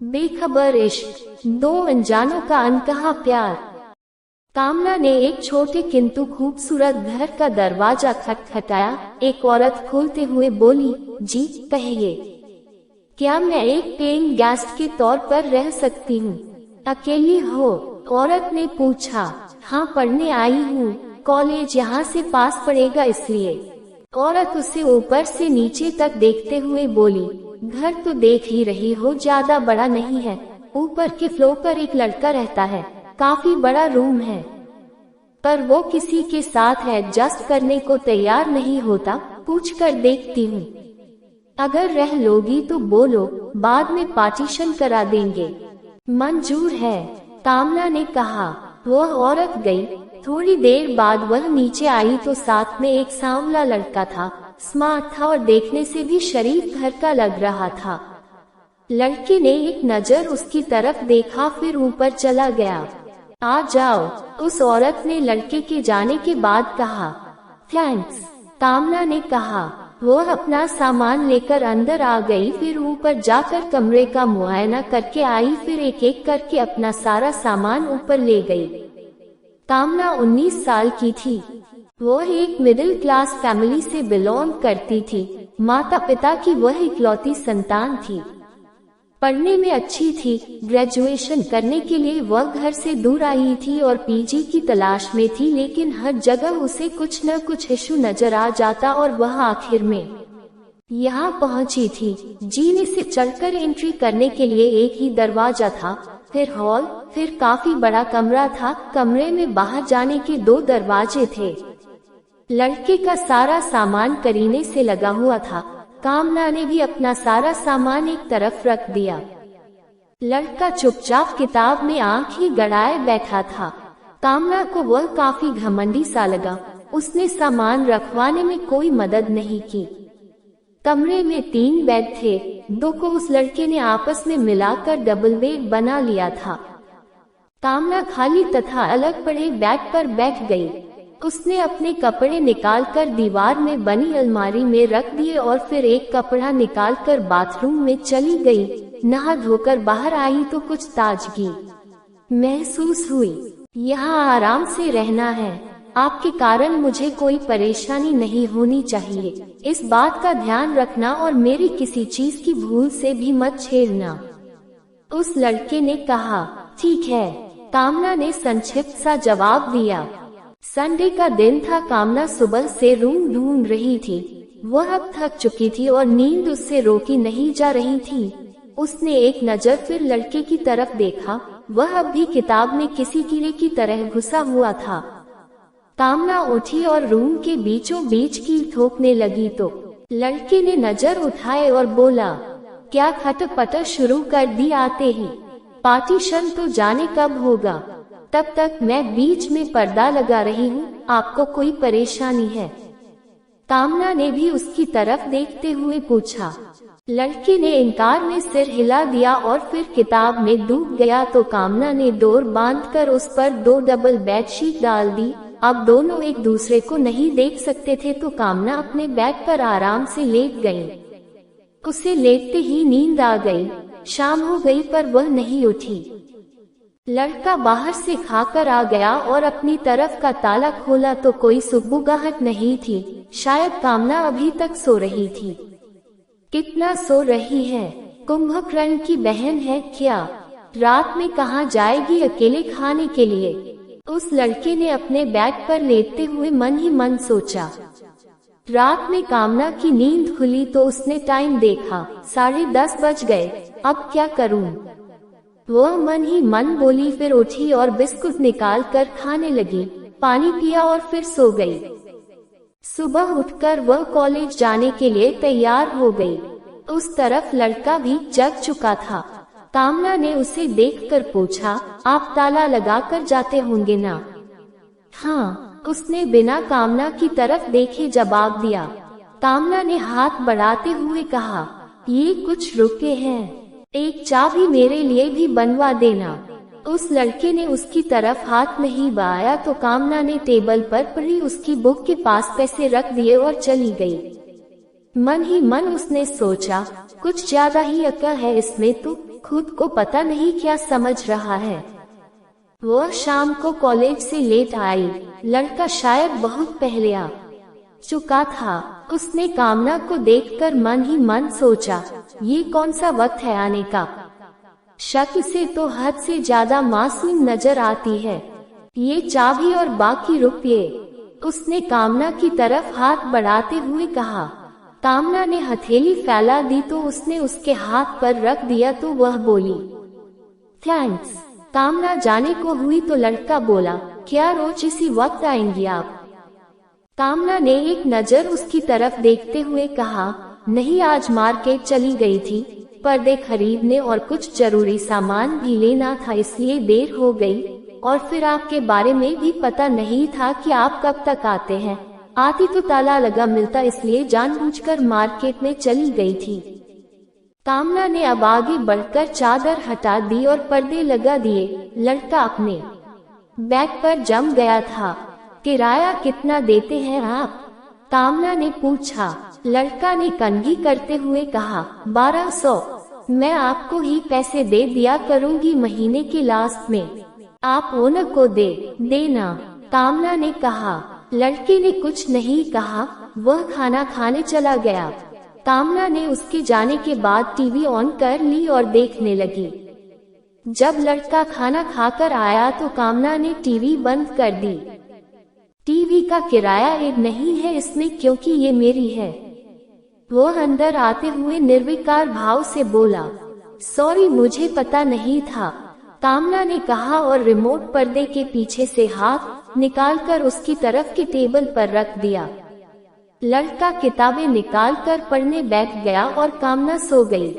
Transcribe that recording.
बेखबर इश्क, दो अनजानों का अनकहा प्यार। कामना ने एक छोटे किंतु खूबसूरत घर का दरवाजा खटखटाया। एक औरत खोलते हुए बोली, जी कहिए, क्या मैं एक पेइंग गेस्ट के तौर पर रह सकती हूँ? अकेली हो? औरत ने पूछा। हाँ, पढ़ने आई हूँ, कॉलेज यहाँ से पास पड़ेगा इसलिए। औरत उसे ऊपर से नीचे तक देखते हुए बोली, घर तो देख ही रही हो, ज्यादा बड़ा नहीं है। ऊपर के फ्लोर पर एक लड़का रहता है, काफी बड़ा रूम है, पर वो किसी के साथ एडजस्ट करने को तैयार नहीं होता। पूछ कर देखती हूँ, अगर रह लोगी तो बोलो, बाद में पार्टीशन करा देंगे। मंजूर है, कामना ने कहा। वह औरत गई। थोड़ी देर बाद वह नीचे आई तो साथ में एक सांवला लड़का था। स्मार्ट था और देखने से भी शरीफ घर का लग रहा था। लड़के ने एक नजर उसकी तरफ देखा, फिर ऊपर चला गया। आ जाओ, उस औरत ने लड़के के जाने के बाद कहा। थैंक्स, कामना ने कहा। वह अपना सामान लेकर अंदर आ गई, फिर ऊपर जाकर कमरे का मुआयना करके आई, फिर एक एक करके अपना सारा सामान ऊपर ले गई। कामना 19 साल की थी। वह एक मिडिल क्लास फैमिली से बिलोंग करती थी। माता पिता की वह इकलौती संतान थी। पढ़ने में अच्छी थी। ग्रेजुएशन करने के लिए वह घर से दूर आई थी और पीजी की तलाश में थी, लेकिन हर जगह उसे कुछ न कुछ इशू नजर आ जाता और वह आखिर में यहाँ पहुंची थी। जीने से चढ़कर एंट्री करने के लिए एक ही दरवाजा था, फिर हॉल, फिर काफी बड़ा कमरा था। कमरे में बाहर जाने के 2 दरवाजे थे। लड़के का सारा सामान करीने से लगा हुआ था। कामना ने भी अपना सारा सामान एक तरफ रख दिया। लड़का चुपचाप किताब में आंख ही गड़ाए बैठा था। कामना को वह काफी घमंडी सा लगा। उसने सामान रखवाने में कोई मदद नहीं की। कमरे में 3 बेड थे, 2 को उस लड़के ने आपस में मिलाकर डबल बेड बना लिया था। कामना खाली तथा अलग पड़े बेड पर बैठ गई। उसने अपने कपड़े निकालकर दीवार में बनी अलमारी में रख दिए और फिर एक कपड़ा निकालकर बाथरूम में चली गई। नहा धोकर बाहर आई तो कुछ ताजगी महसूस हुई। यहाँ आराम से रहना है, आपके कारण मुझे कोई परेशानी नहीं होनी चाहिए। इस बात का ध्यान रखना और मेरी किसी चीज की भूल से भी मत छेड़ना, उस लड़के ने कहा। ठीक है, कामना ने संक्षिप्त सा जवाब दिया। संडे का दिन था। कामना सुबह से रूम ढूंढ रही थी। वह अब थक चुकी थी और नींद उससे रोकी नहीं जा रही थी। उसने एक नजर फिर लड़के की तरफ देखा। वह अब भी किताब में किसी कीड़े की तरह घुसा हुआ था। कामना उठी और रूम के बीचों बीच कील ठोकने लगी तो लड़के ने नजर उठाए और बोला, क्या खटपट शुरू कर दी आते ही? पार्टीशन तो जाने कब होगा? तब तक मैं बीच में पर्दा लगा रही हूँ, आपको कोई परेशानी है? कामना ने भी उसकी तरफ देखते हुए पूछा। लड़के ने इनकार में सिर हिला दिया और फिर किताब में डूब गया तो कामना ने डोर बांधकर उस पर 2 डबल बेडशीट डाल दी। अब दोनों एक दूसरे को नहीं देख सकते थे तो कामना अपने बेड पर आराम से लेट गई। उसे लेटते ही नींद आ गई। शाम हो गई पर वह नहीं उठी। लड़का बाहर से खाकर आ गया और अपनी तरफ का ताला खोला तो कोई सुगबुगाहट नहीं थी। शायद कामना अभी तक सो रही थी। कितना सो रही है? कुंभकर्ण की बहन है क्या? रात में कहाँ जाएगी अकेले खाने के लिए? उस लड़के ने अपने बेड पर लेटते हुए मन ही मन सोचा। रात में कामना की नींद खुली तो उसने टाइम देखा, 10:30 बज गए। अब क्या करूं? वह मन ही मन बोली, फिर उठी और बिस्कुट निकाल कर खाने लगी। पानी पिया और फिर सो गई। सुबह उठकर वह कॉलेज जाने के लिए तैयार हो गई। उस तरफ लड़का भी जग चुका था। कामना ने उसे देखकर पूछा, आप ताला लगाकर जाते होंगे ना? हाँ, उसने बिना कामना की तरफ देखे जवाब दिया। कामना ने हाथ बढ़ाते हुए कहा, ये कुछ रुके हैं, एक चाबी मेरे लिए भी बनवा देना। उस लड़के ने उसकी तरफ हाथ नहीं बढ़ाया तो कामना ने टेबल पर पड़ी उसकी बुक के पास पैसे रख दिए और चली गई। मन ही मन उसने सोचा, कुछ ज्यादा ही अक्ल है इसमें तो, खुद को पता नहीं क्या समझ रहा है। वह शाम को कॉलेज से लेट आई। लड़का शायद बहुत पहले आ चुका था। उसने कामना को देखकर मन ही मन सोचा, ये कौन सा वक्त है आने का। शक्ल से तो हद से ज्यादा मासूम नजर आती है। ये चाबी और बाकी रुपये। उसने कामना की तरफ हाथ बढ़ाते हुए कहा। कामना ने हथेली फैला दी तो उसने उसके हाथ पर रख दिया तो वह बोली, थैंक्स। कामना जाने को हुई तो लड़का बोला, क्या रोज इसी वक्त आएंगी आप? कामना ने एक नजर उसकी तरफ देखते हुए कहा, नहीं आज मार्केट चली गई थी, पर्दे खरीदने और कुछ जरूरी सामान भी लेना था इसलिए देर हो गई, और फिर आपके बारे में भी पता नहीं था कि आप कब तक आते हैं। आती तो ताला लगा मिलता इसलिए जानबूझकर मार्केट में चली गई थी। कामना ने अब आगे बढ़कर चादर हटा दी और पर्दे लगा दिए। लड़का अपने बैग पर जम गया था। किराया कितना देते हैं आप? कामना ने पूछा। लड़का ने कंघी करते हुए कहा, 1200। मैं आपको ही पैसे दे दिया करूंगी महीने के लास्ट में, आप ओनर को दे देना। कामना ने कहा। लड़के ने कुछ नहीं कहा, वह खाना खाने चला गया। कामना ने उसके जाने के बाद टीवी ऑन कर ली और देखने लगी। जब लड़का खाना खाकर आया तो कामना ने टीवी बंद कर दी। टीवी का किराया ऐड नहीं है इसमें क्योंकि ये मेरी है। वह अंदर आते हुए निर्विकार भाव से बोला, सॉरी मुझे पता नहीं था। कामना ने कहा और रिमोट पर्दे के पीछे से हाथ निकालकर उसकी तरफ के टेबल पर रख दिया। लड़का किताबें निकालकर पढ़ने बैठ गया और कामना सो गई।